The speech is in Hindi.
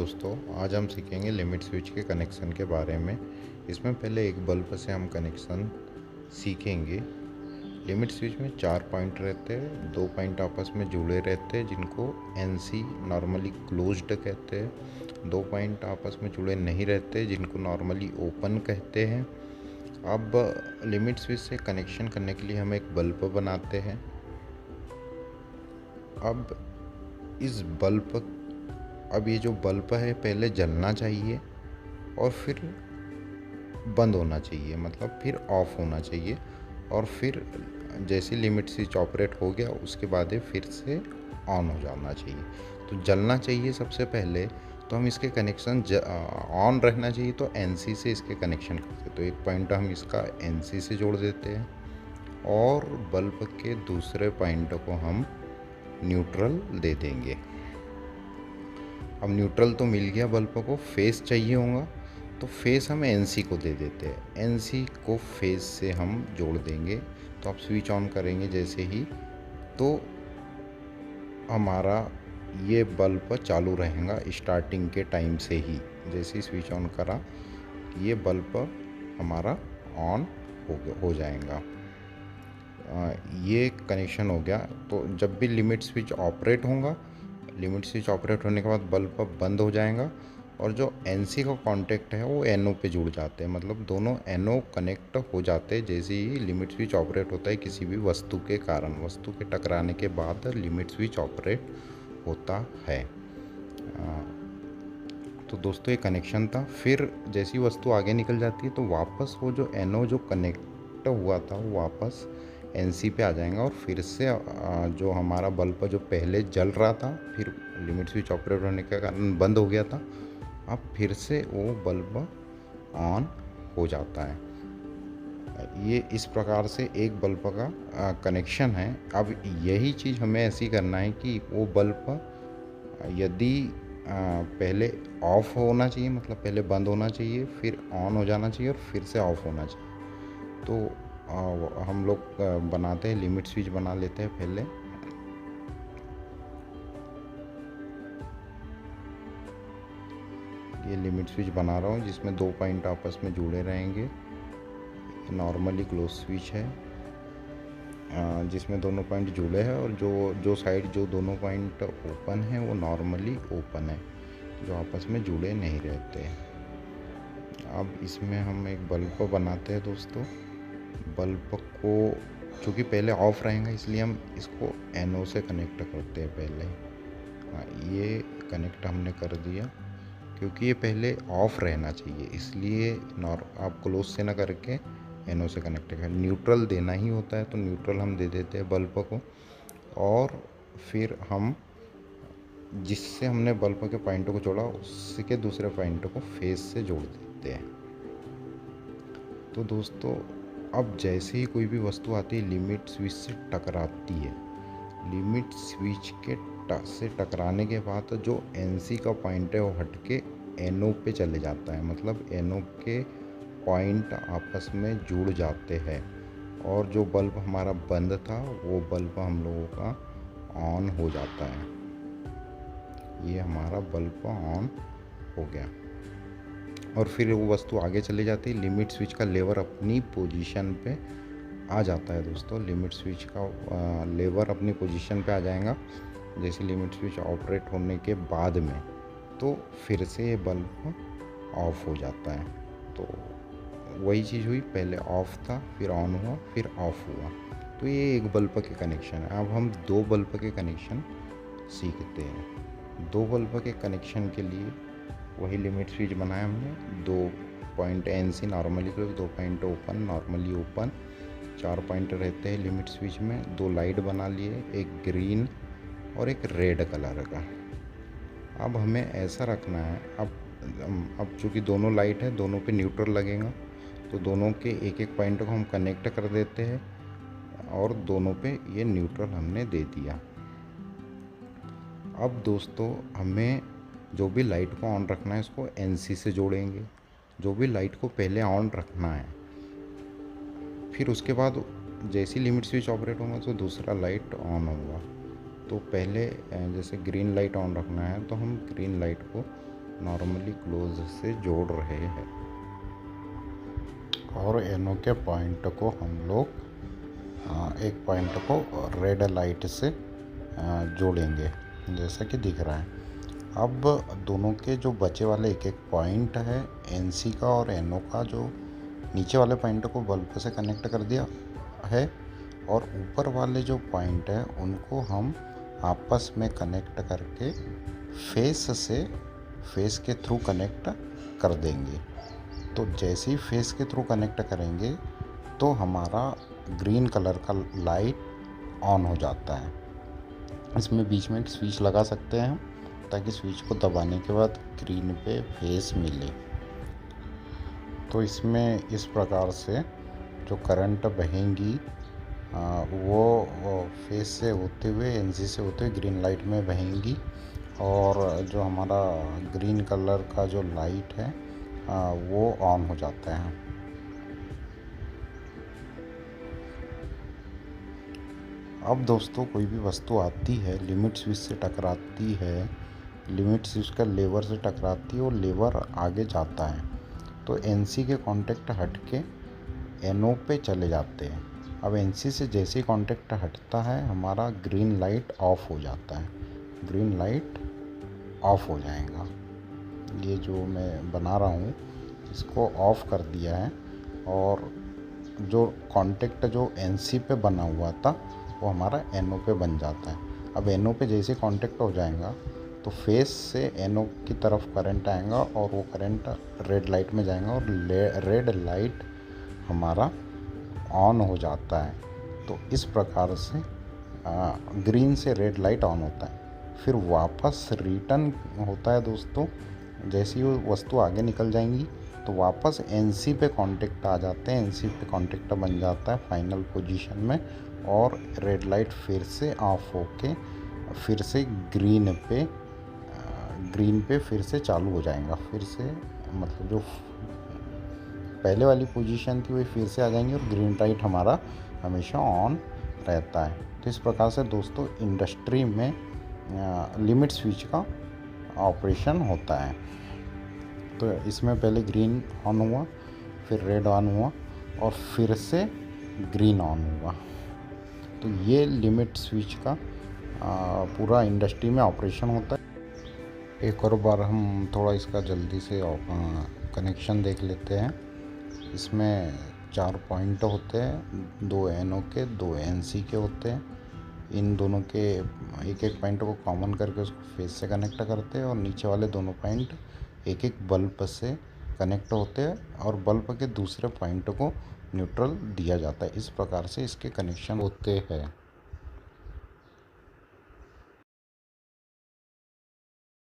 दोस्तों, आज हम सीखेंगे लिमिट स्विच के कनेक्शन के बारे में। इसमें पहले एक बल्ब से हम कनेक्शन सीखेंगे। लिमिट स्विच में 4 पॉइंट रहते हैं, 2 पॉइंट आपस में जुड़े रहते हैं जिनको NC नॉर्मली क्लोज्ड कहते हैं। 2 पॉइंट आपस में जुड़े नहीं रहते जिनको नॉर्मली ओपन कहते हैं। अब लिमिट स्विच से कनेक्शन करने के लिए हम एक बल्ब बनाते हैं। अब ये जो बल्ब है पहले जलना चाहिए और फिर बंद होना चाहिए, मतलब फिर ऑफ होना चाहिए, और फिर जैसे लिमिट स्विच ऑपरेट हो गया उसके बाद ये फिर से ऑन हो जाना चाहिए। तो जलना चाहिए सबसे पहले, तो हम इसके कनेक्शन ऑन रहना चाहिए तो NC से इसके कनेक्शन करते हैं। तो एक पॉइंट हम इसका NC से जोड़ देते हैं और बल्ब के दूसरे पॉइंट को हम न्यूट्रल दे देंगे। अब न्यूट्रल तो मिल गया, बल्ब को फेस चाहिए होगा तो फेस हम NC को दे देते हैं। NC को फेस से हम जोड़ देंगे। तो आप स्विच ऑन करेंगे जैसे ही तो हमारा ये बल्ब चालू रहेगा स्टार्टिंग के टाइम से ही। जैसे ही स्विच ऑन करा ये बल्ब हमारा ऑन हो जाएगा। ये कनेक्शन हो गया। तो जब भी लिमिट स्विच ऑपरेट होगा, लिमिट स्विच ऑपरेट होने के बाद बल्ब बंद हो जाएगा और जो NC का कांटेक्ट है वो NO पे जुड़ जाते हैं, मतलब दोनों NO कनेक्ट हो जाते हैं जैसे ही लिमिट स्विच ऑपरेट होता है। किसी भी वस्तु के कारण, वस्तु के टकराने के बाद लिमिट स्विच ऑपरेट होता है। तो दोस्तों ये कनेक्शन था। फिर जैसी वस्तु आगे निकल जाती है तो वापस वो जो NO जो कनेक्ट हुआ था वो वापस NC पे आ जाएगा और फिर से जो हमारा बल्ब जो पहले जल रहा था फिर लिमिट स्विच ऑपरेट होने के कारण बंद हो गया था, अब फिर से वो बल्ब ऑन हो जाता है। ये इस प्रकार से एक बल्ब का कनेक्शन है। अब यही चीज़ हमें ऐसी करना है कि वो बल्ब यदि पहले ऑफ होना चाहिए, मतलब पहले बंद होना चाहिए, फिर ऑन हो जाना चाहिए और फिर से ऑफ होना चाहिए। तो हम लोग बनाते हैं, लिमिट स्विच बना लेते हैं पहले। ये लिमिट स्विच बना रहा हूँ जिसमें 2 पॉइंट आपस में जुड़े रहेंगे। नॉर्मली क्लोज स्विच है जिसमें दोनों पॉइंट जुड़े हैं और जो साइड जो दोनों पॉइंट ओपन है वो नॉर्मली ओपन है, जो आपस में जुड़े नहीं रहते। अब इसमें हम एक बल्ब बनाते हैं दोस्तों। बल्ब को चूँकि पहले ऑफ रहेगा इसलिए हम इसको NO से कनेक्ट करते हैं पहले। हाँ, ये कनेक्ट हमने कर दिया क्योंकि ये पहले ऑफ रहना चाहिए, इसलिए आप क्लोज से ना करके NO से कनेक्ट करें। न्यूट्रल देना ही होता है तो न्यूट्रल हम दे देते हैं बल्ब को, और फिर हम जिससे हमने बल्ब के पॉइंट को जोड़ा उसके दूसरे पॉइंट को फेस से जोड़ देते हैं। तो दोस्तों अब जैसे ही कोई भी वस्तु आती है लिमिट स्विच से टकराती है, लिमिट स्विच के से टकराने के बाद जो NC का पॉइंट है वो हट के NO पे चले जाता है, मतलब NO के पॉइंट आपस में जुड़ जाते हैं और जो बल्ब हमारा बंद था वो बल्ब हम लोगों का ऑन हो जाता है। ये हमारा बल्ब ऑन हो गया और फिर वो वस्तु आगे चली जाती है। लिमिट स्विच का लेवर अपनी पोजीशन पे आ जाता है दोस्तों। लिमिट स्विच का लेवर अपनी पोजीशन पे आ जाएगा जैसे लिमिट स्विच ऑपरेट होने के बाद में, तो फिर से ये बल्ब ऑफ हो जाता है। तो वही चीज़ हुई, पहले ऑफ था फिर ऑन हुआ फिर ऑफ हुआ। तो ये एक बल्ब के कनेक्शन है। अब हम 2 बल्ब के कनेक्शन सीखते हैं। 2 बल्ब के कनेक्शन के लिए वही लिमिट स्विच बनाया हमने। 2 point NC normally close, 2 point open normally open, 4 point रहते हैं लिमिट स्विच में। 2 लाइट बना लिए, एक ग्रीन और एक रेड कलर का। अब हमें ऐसा रखना है, अब चूँकि दोनों लाइट है दोनों पे न्यूट्रल लगेगा तो दोनों के एक एक पॉइंट को हम कनेक्ट कर देते हैं और दोनों पे ये न्यूट्रल हमने दे दिया। अब दोस्तों हमें जो भी लाइट को ऑन रखना है इसको NC से जोड़ेंगे, जो भी लाइट को पहले ऑन रखना है। फिर उसके बाद जैसी लिमिट स्विच ऑपरेट होगा तो दूसरा लाइट ऑन होगा। तो पहले जैसे ग्रीन लाइट ऑन रखना है तो हम ग्रीन लाइट को नॉर्मली क्लोज से जोड़ रहे हैं। और एनो के पॉइंट को हम लोग एक पॉइंट को रेड लाइट से जोड़ेंगे, जैसा कि दिख रहा है। अब दोनों के जो बचे वाले एक एक पॉइंट है एनसी का और एनओ का, जो नीचे वाले पॉइंट को बल्ब से कनेक्ट कर दिया है और ऊपर वाले जो पॉइंट है उनको हम आपस में कनेक्ट करके फेस के थ्रू कनेक्ट कर देंगे। तो जैसे ही फेस के थ्रू कनेक्ट करेंगे तो हमारा ग्रीन कलर का लाइट ऑन हो जाता है। इसमें बीच में एक स्विच लगा सकते हैं ताकि स्विच को दबाने के बाद ग्रीन पे फेस मिले। तो इसमें इस प्रकार से जो करंट बहेंगी वो फेस से होते हुए एनसी से होते हुए ग्रीन लाइट में बहेंगी और जो हमारा ग्रीन कलर का जो लाइट है वो ऑन हो जाता है। अब दोस्तों कोई भी वस्तु आती है, लिमिट स्विच से टकराती है, लिमिट स्विच का लेवर से टकराती है और लेवर आगे जाता है तो एनसी के कांटेक्ट हट के एनओ पे चले जाते हैं। अब एनसी से जैसे ही कांटेक्ट हटता है हमारा ग्रीन लाइट ऑफ हो जाता है, ग्रीन लाइट ऑफ हो जाएगा। ये जो मैं बना रहा हूँ इसको ऑफ कर दिया है और जो कांटेक्ट जो एनसी पे बना हुआ था वो हमारा एनओ पे बन जाता है। अब एनओ पे जैसे कांटेक्ट हो जाएगा तो फेस से एनओ की तरफ करंट आएगा और वो करंट रेड लाइट में जाएगा और रेड लाइट हमारा ऑन हो जाता है। तो इस प्रकार से ग्रीन से रेड लाइट ऑन होता है, फिर वापस रिटर्न होता है दोस्तों। जैसे ही वो वस्तु आगे निकल जाएंगी तो वापस एनसी पे कांटेक्ट आ जाते हैं, एनसी पे कांटेक्ट बन जाता है फाइनल पोजीशन में और रेड लाइट फिर से ऑफ होके फिर से ग्रीन पे फिर से चालू हो जाएगा। फिर से मतलब जो पहले वाली पोजीशन थी वही फिर से आ जाएंगी और ग्रीन लाइट हमारा हमेशा ऑन रहता है। तो इस प्रकार से दोस्तों इंडस्ट्री में लिमिट स्विच का ऑपरेशन होता है। तो इसमें पहले ग्रीन ऑन हुआ, फिर रेड ऑन हुआ और फिर से ग्रीन ऑन हुआ। तो ये लिमिट स्विच का पूरा इंडस्ट्री में ऑपरेशन होता है। एक और बार हम थोड़ा इसका जल्दी से कनेक्शन देख लेते हैं। इसमें 4 पॉइंट होते हैं, 2 एनओ के 2 एनसी के होते हैं। इन दोनों के एक एक पॉइंट को कॉमन करके उसको फेस से कनेक्ट करते हैं और नीचे वाले दोनों पॉइंट एक एक बल्ब से कनेक्ट होते हैं और बल्ब के दूसरे पॉइंट को न्यूट्रल दिया जाता है। इस प्रकार से इसके कनेक्शन होते हैं।